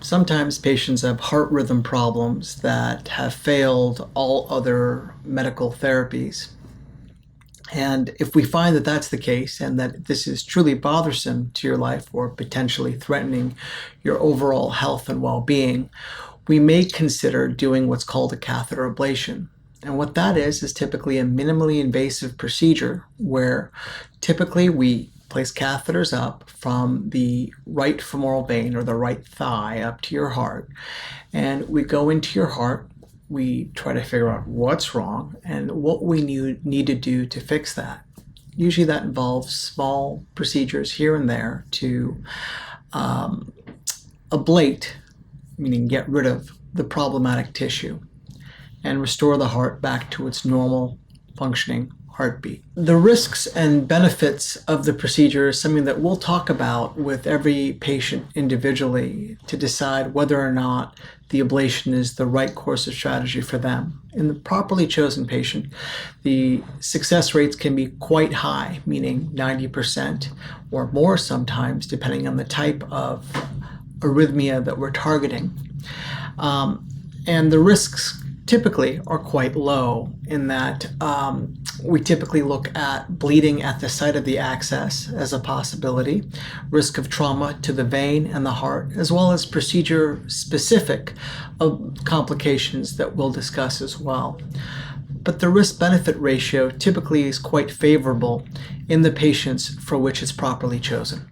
Sometimes patients have heart rhythm problems that have failed all other medical therapies. And if we find that that's the case and that this is truly bothersome to your life or potentially threatening your overall health and well-being, we may consider doing what's called a catheter ablation. And what that is typically a minimally invasive procedure where typically we place catheters up from the right femoral vein or the right thigh up to your heart. And we go into your heart, we try to figure out what's wrong and what we need to do to fix that. Usually that involves small procedures here and there to ablate, meaning get rid of the problematic tissue and restore the heart back to its normal functioning heartbeat. The risks and benefits of the procedure is something that we'll talk about with every patient individually to decide whether or not the ablation is the right course of strategy for them. In the properly chosen patient, the success rates can be quite high, meaning 90% or more sometimes, depending on the type of arrhythmia that we're targeting. And the risks typically are quite low in that we typically look at bleeding at the site of the access as a possibility, risk of trauma to the vein and the heart, as well as procedure-specific complications that we'll discuss as well. But the risk-benefit ratio typically is quite favorable in the patients for which it's properly chosen.